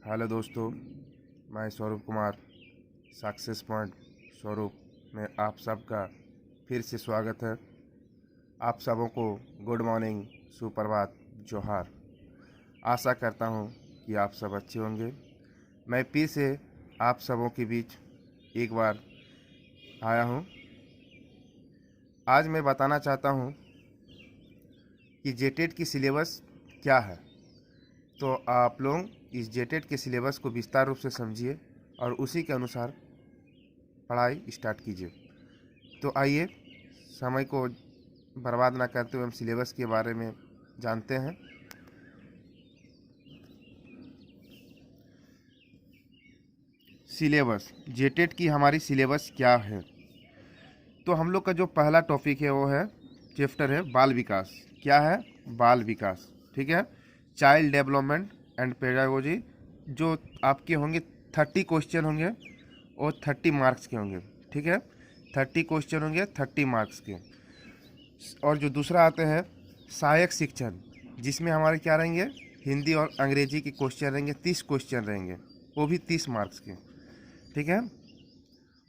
Hello दोस्तों, मैं स्वरूप कुमार सक्सेस पॉइंट स्वरूप में आप सबका फिर से स्वागत है। आप सबों को गुड मॉर्निंग, सुप्रभात, जोहार। आशा करता हूं कि आप सब अच्छे होंगे। मैं फिर से आप सबों के बीच एक बार आया हूं। आज मैं बताना चाहता हूं कि जेटेट की सिलेबस क्या है। तो आप लोग इस जेटेट के सिलेबस को विस्तार रूप से समझिए और उसी के अनुसार पढ़ाई स्टार्ट कीजिए। तो आइए, समय को बर्बाद ना करते हुए हम सिलेबस के बारे में जानते हैं। सिलेबस, जेटेट की हमारी सिलेबस क्या है। तो हम लोग का जो पहला टॉपिक है वो है, चैप्टर है बाल विकास। क्या है? बाल विकास। ठीक है, चाइल्ड डेवलपमेंट एंड पेडागोजी। जो आपके होंगे 30 क्वेश्चन होंगे और 30 मार्क्स के होंगे। ठीक है, 30 क्वेश्चन होंगे 30 मार्क्स के। और जो दूसरा आते हैं सहायक शिक्षण, जिसमें हमारे क्या रहेंगे, हिंदी और अंग्रेजी के क्वेश्चन रहेंगे। 30 क्वेश्चन रहेंगे, वो भी 30 मार्क्स के। ठीक है,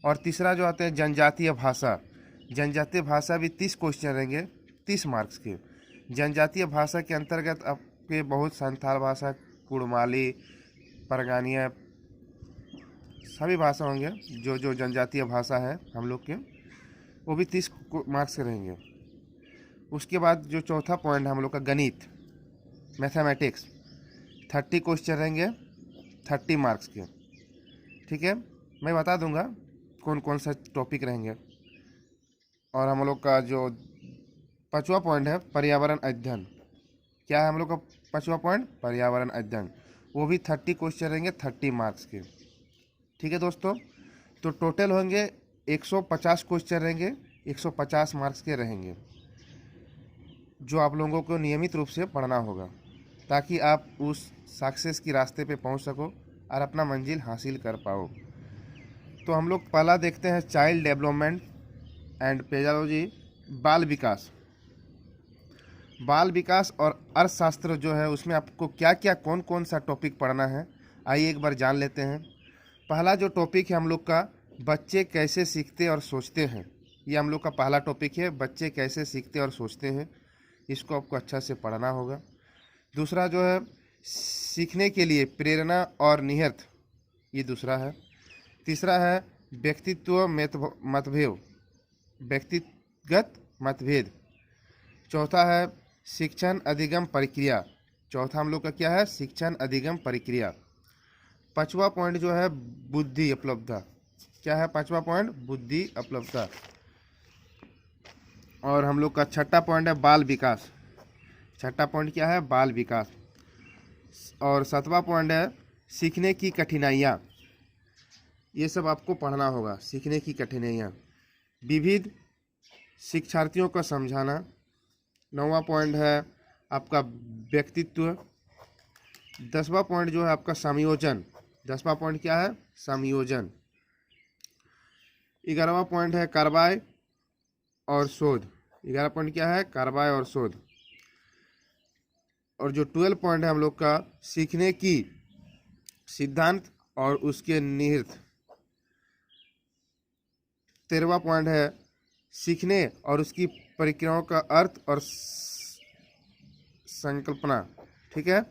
और तीसरा जो आते हैं जनजातीय भाषा। जनजातीय भाषा भी 30 क्वेश्चन रहेंगे, 30 मार्क्स के। जनजातीय भाषा के अंतर्गत आपके बहुत संथाल भाषा, कुड़माली, परगानिया, सभी भाषा होंगे। जो जनजातीय भाषा है हम लोग के, वो भी 30 मार्क्स के रहेंगे। उसके बाद जो चौथा पॉइंट है हम लोग का गणित, मैथमेटिक्स, 30 क्वेश्चन रहेंगे, 30 मार्क्स के। ठीक है, मैं बता दूंगा कौन कौन सा टॉपिक रहेंगे। और हम लोग का जो पांचवा पॉइंट है पर्यावरण अध्ययन। क्या है हम लोग का पांचवा पॉइंट? पर्यावरण अध्ययन। वो भी 30 क्वेश्चन रहेंगे, 30 मार्क्स के। ठीक है दोस्तों, तो टोटल होंगे 150 क्वेश्चन रहेंगे, 150 मार्क्स के रहेंगे, जो आप लोगों को नियमित रूप से पढ़ना होगा ताकि आप उस सक्सेस की रास्ते पे पहुंच सको और अपना मंजिल हासिल कर पाओ। तो हम लोग पहला देखते हैं चाइल्ड डेवलपमेंट एंड पेडागोजी, बाल विकास। बाल विकास और अर्थशास्त्र जो है उसमें आपको क्या क्या कौन कौन सा टॉपिक पढ़ना है, आइए एक बार जान लेते हैं। पहला जो टॉपिक है हम लोग का, बच्चे कैसे सीखते और सोचते हैं। ये हम लोग का पहला टॉपिक है, बच्चे कैसे सीखते और सोचते हैं। इसको आपको अच्छा से पढ़ना होगा। दूसरा जो है सीखने के लिए प्रेरणा और निहित, ये दूसरा है। तीसरा है व्यक्तित्व मतभेद, व्यक्तिगत मतभेद। चौथा है शिक्षण अधिगम प्रक्रिया। चौथा हम लोग का क्या है? शिक्षण अधिगम प्रक्रिया। पांचवा पॉइंट जो है बुद्धि उपलब्धता। क्या है पांचवा पॉइंट? बुद्धि उपलब्धता। और हम लोग का छठा पॉइंट है बाल विकास। छठा पॉइंट क्या है? बाल विकास। और सातवां पॉइंट है सीखने की कठिनाइयाँ। ये सब आपको पढ़ना होगा, सीखने की कठिनाइयाँ। विविध शिक्षार्थियों को समझाना। नौवां पॉइंट है आपका व्यक्तित्व। 10वां पॉइंट जो है आपका संयोजन। 10वां पॉइंट क्या है? संयोजन। 11वां पॉइंट है कार्रवाई और शोध। 11 पॉइंट क्या है? कार्रवाई और शोध। और जो 12 पॉइंट है हम लोग का सीखने की सिद्धांत और उसके निहित। 13वां पॉइंट है सीखने और उसकी प्रक्रियाओं का अर्थ और संकल्पना। ठीक है,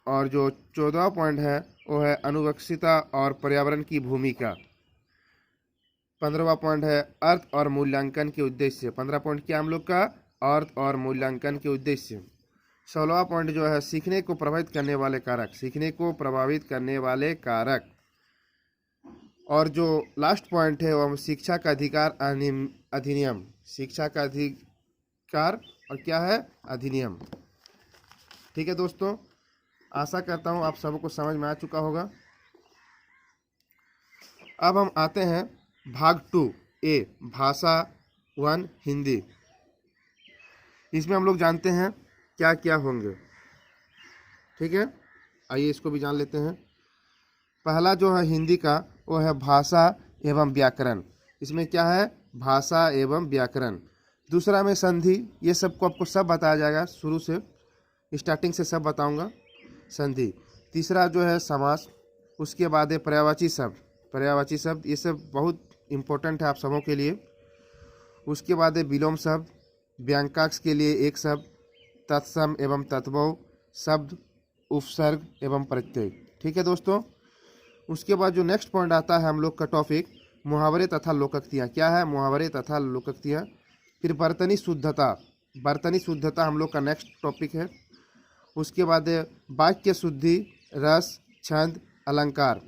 और जो 14वां पॉइंट है वो है अनुवंशिकता और पर्यावरण की भूमिका। 15वां पॉइंट है अर्थ और मूल्यांकन के उद्देश्य। 15 पॉइंट क्या हम लोग का? अर्थ और मूल्यांकन के उद्देश्य। 16वां पॉइंट जो है सीखने को प्रभावित करने वाले कारक। सीखने को प्रभावित करने वाले कारक। और जो लास्ट पॉइंट है वो शिक्षा का अधिकार अधिनियम। शिक्षा का अधिकार और क्या है? अधिनियम। ठीक है दोस्तों, आशा करता हूँ आप सबको समझ में आ चुका होगा। अब हम आते हैं भाग 2 ए, भाषा 1 हिंदी। इसमें हम लोग जानते हैं क्या क्या होंगे। ठीक है, आइए इसको भी जान लेते हैं। पहला जो है हिंदी का वो है भाषा एवं व्याकरण। इसमें क्या है? भाषा एवं व्याकरण। दूसरा में संधि। ये सबको आपको सब बताया जाएगा, शुरू से स्टार्टिंग से सब बताऊंगा। संधि। तीसरा जो है समास, उसके बाद है पर्यायवाची शब्द। पर्यायवाची शब्द ये सब बहुत इम्पोर्टेंट है आप सबों के लिए। उसके बाद है विलोम शब्द, व्यंग्याक्ष के लिए एक शब्द, तत्सम एवं तत्भव शब्द, उपसर्ग एवं प्रत्यय। ठीक है दोस्तों। उसके बाद जो नेक्स्ट पॉइंट आता है हम लोग का टॉपिक, मुहावरे तथा लोकोक्तियाँ। क्या है? मुहावरे तथा लोकोक्तियाँ। फिर बर्तनी शुद्धता, बर्तनी शुद्धता हम लोग का नेक्स्ट टॉपिक है। उसके बाद है वाक्य शुद्धि, रस, छंद, अलंकार,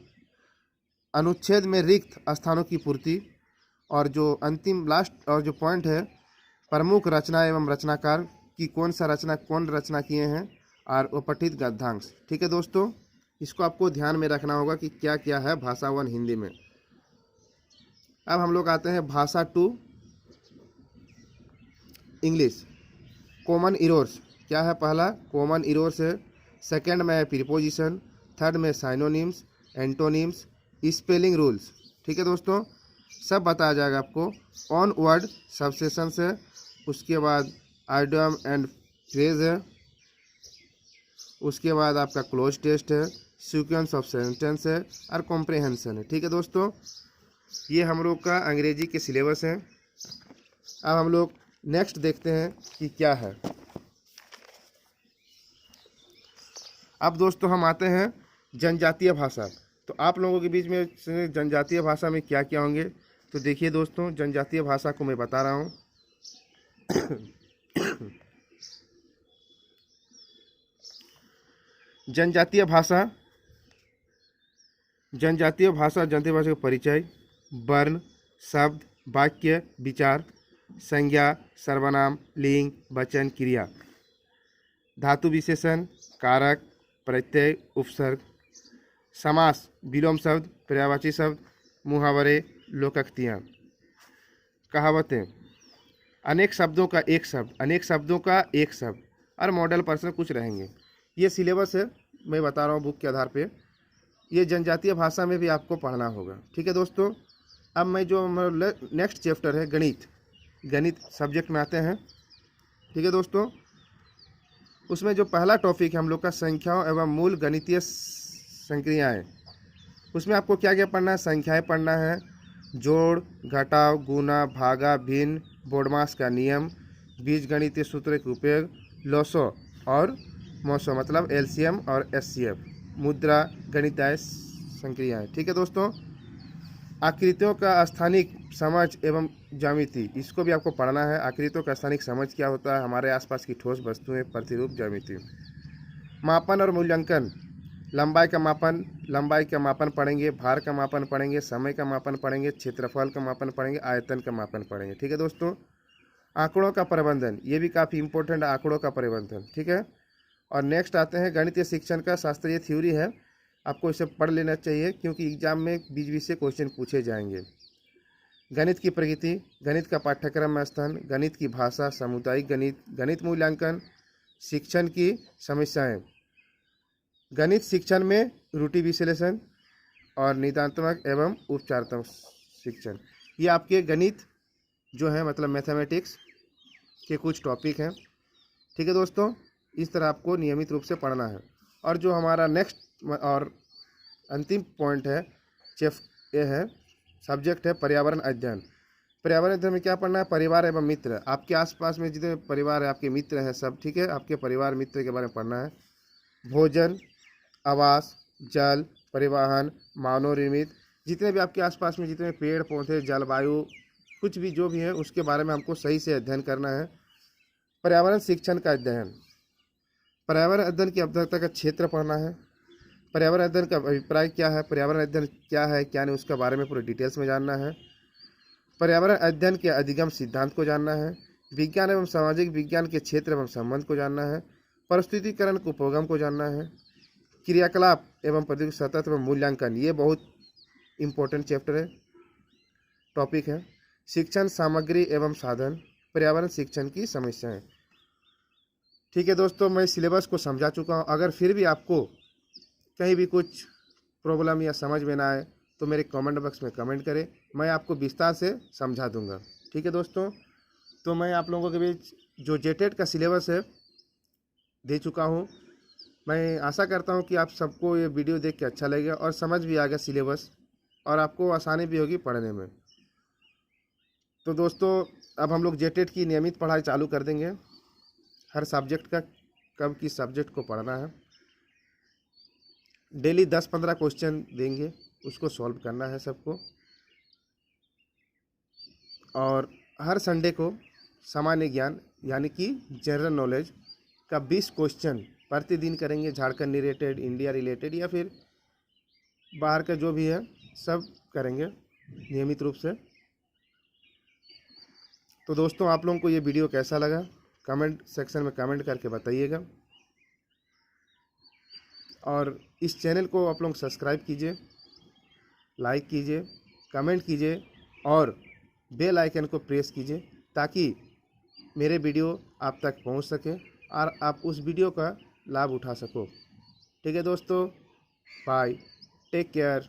अनुच्छेद में रिक्त स्थानों की पूर्ति, और जो अंतिम लास्ट और जो पॉइंट है, प्रमुख रचना एवं रचनाकार की कौन रचना किए हैं, और उपठित गद्यांश। ठीक है दोस्तों, इसको आपको ध्यान में रखना होगा कि क्या क्या है भाषा 1 हिंदी में। अब हम लोग आते हैं भाषा 2 इंग्लिश। कॉमन इरोर्स। क्या है? पहला कॉमन इरोर्स है, सेकंड में है प्रीपोजिशन, थर्ड में साइनोनिम्स, एंटोनिम्स, स्पेलिंग रूल्स। ठीक है दोस्तों, सब बताया जाएगा आपको। ऑन वर्ड सबसेशन है, उसके बाद आइडियम एंड फ्रेज है, उसके बाद आपका क्लोज टेस्ट है, सीक्वेंस ऑफ सेंटेंस है, और कॉम्प्रिहेंशन है। ठीक है दोस्तों, ये हम लोग का अंग्रेजी के सिलेबस है। अब हम लोग नेक्स्ट देखते हैं कि क्या है। अब दोस्तों हम आते हैं जनजातीय भाषा। तो आप लोगों के बीच में जनजातीय भाषा में क्या क्या होंगे, तो देखिए दोस्तों, जनजातीय भाषा को मैं बता रहा हूँ। जनजातीय भाषा, जनजातीय भाषा का परिचय, वर्ण, शब्द, वाक्य, विचार, संज्ञा, सर्वनाम, लिंग, वचन, क्रिया, धातु विशेषण, कारक, प्रत्यय, उपसर्ग, समास, विलोम शब्द, पर्यायवाची शब्द, मुहावरे, लोकोक्तियाँ, कहावतें, अनेक शब्दों का एक शब्द, अनेक शब्दों का एक शब्द, और मॉडल पर्सन कुछ रहेंगे। ये सिलेबस है, मैं बता रहा हूँ बुक के आधार पे। ये जनजातीय भाषा में भी आपको पढ़ना होगा। ठीक है दोस्तों। अब मैं जो नेक्स्ट चैप्टर है गणित, गणित सब्जेक्ट में आते हैं। ठीक है दोस्तों, उसमें जो पहला टॉपिक है हम लोग का संख्याओं एवं मूल गणितीय संक्रियाएँ। उसमें आपको क्या क्या पढ़ना है? संख्याएँ पढ़ना है, जोड़, घटाव, गुना, भागा, भिन्न, बोडमास का नियम, बीजगणितीय सूत्र के उपयोग, लोसो और मोसो मतलब एलसीएम और एचसीएफ, मुद्रा, गणितीय संक्रियाएँ। ठीक है दोस्तों। आकृतियों का स्थानिक समझ एवं ज्यामिति, इसको भी आपको पढ़ना है। आकृतियों का स्थानिक समझ क्या होता है? हमारे आसपास की ठोस वस्तुएं, प्रतिरूप, ज्यामिति। मापन और मूल्यांकन, लंबाई का मापन पढ़ेंगे, भार का मापन पढ़ेंगे, समय का मापन पढ़ेंगे, क्षेत्रफल का मापन पढ़ेंगे, आयतन का मापन पढ़ेंगे। ठीक है दोस्तों। आंकड़ों का प्रबंधन, ये भी काफ़ी इंपॉर्टेंट है, आंकड़ों का प्रबंधन। ठीक है। और नेक्स्ट आते हैं गणितीय शिक्षण का शास्त्रीय थ्योरी है, आपको इसे पढ़ लेना चाहिए क्योंकि एग्जाम में बीच बीच से क्वेश्चन पूछे जाएंगे। गणित की प्रगति, गणित का पाठ्यक्रम में स्थान, गणित की भाषा, सामुदायिक गणित, गणित मूल्यांकन, शिक्षण की समस्याएं, गणित शिक्षण में त्रुटि विश्लेषण और निदानात्मक एवं उपचारात्मक शिक्षण। ये आपके गणित जो है मतलब मैथमेटिक्स के कुछ टॉपिक हैं। ठीक है दोस्तों, इस तरह आपको नियमित रूप से पढ़ना है। और जो हमारा नेक्स्ट और अंतिम पॉइंट है, ये है सब्जेक्ट है पर्यावरण अध्ययन। पर्यावरण अध्ययन में क्या पढ़ना है? परिवार एवं मित्र, आपके आसपास में जितने परिवार है, आपके मित्र हैं सब। ठीक है, आपके परिवार मित्र के बारे में पढ़ना है। भोजन, आवास, जल, परिवहन, मानव निर्मित, जितने भी आपके आसपास में जितने पेड़ पौधे, जलवायु, कुछ भी जो भी है उसके बारे में हमको सही से अध्ययन करना है। पर्यावरण शिक्षण का अध्ययन, पर्यावरण अध्ययन की अवधारणा का क्षेत्र पढ़ना है। पर्यावरण अध्ययन का अभिप्राय क्या है, पर्यावरण अध्ययन क्या है क्या नहीं, उसके बारे में पूरे डिटेल्स में जानना है। पर्यावरण अध्ययन के अधिगम सिद्धांत को जानना है। विज्ञान एवं सामाजिक विज्ञान के क्षेत्र एवं संबंध को जानना है। परिस्थितिकरण को उपगम को जानना है। क्रियाकलाप एवं प्रौद्योगिकी सतत एवं मूल्यांकन, ये बहुत इंपॉर्टेंट चैप्टर है, टॉपिक है। शिक्षण सामग्री एवं साधन, पर्यावरण शिक्षण की समस्याएं। ठीक है दोस्तों, मैं सिलेबस को समझा चुका हूँ। अगर फिर भी आपको कहीं भी कुछ प्रॉब्लम या समझ में ना आए तो मेरे कमेंट बॉक्स में कमेंट करें, मैं आपको विस्तार से समझा दूंगा। ठीक है दोस्तों, तो मैं आप लोगों के बीच जो जेटेट का सिलेबस है दे चुका हूँ। मैं आशा करता हूँ कि आप सबको ये वीडियो देख के अच्छा लगेगा और समझ भी आ गया सिलेबस, और आपको आसानी भी होगी पढ़ने में। तो दोस्तों, अब हम लोग जेटेट की नियमित पढ़ाई चालू कर देंगे। हर सब्जेक्ट का कब किस सब्जेक्ट को पढ़ना है, डेली 10-15 क्वेश्चन देंगे, उसको सॉल्व करना है सबको। और हर संडे को सामान्य ज्ञान यानी कि जनरल नॉलेज का 20 क्वेश्चन प्रतिदिन करेंगे, झारखंड रिलेटेड, इंडिया रिलेटेड या फिर बाहर का जो भी है सब करेंगे नियमित रूप से। तो दोस्तों, आप लोगों को ये वीडियो कैसा लगा कमेंट सेक्शन में कमेंट करके बताइएगा, और इस चैनल को आप लोग सब्सक्राइब कीजिए, लाइक कीजिए, कमेंट कीजिए और बेल आइकन को प्रेस कीजिए ताकि मेरे वीडियो आप तक पहुंच सके और आप उस वीडियो का लाभ उठा सको। ठीक है दोस्तों, बाय, टेक केयर।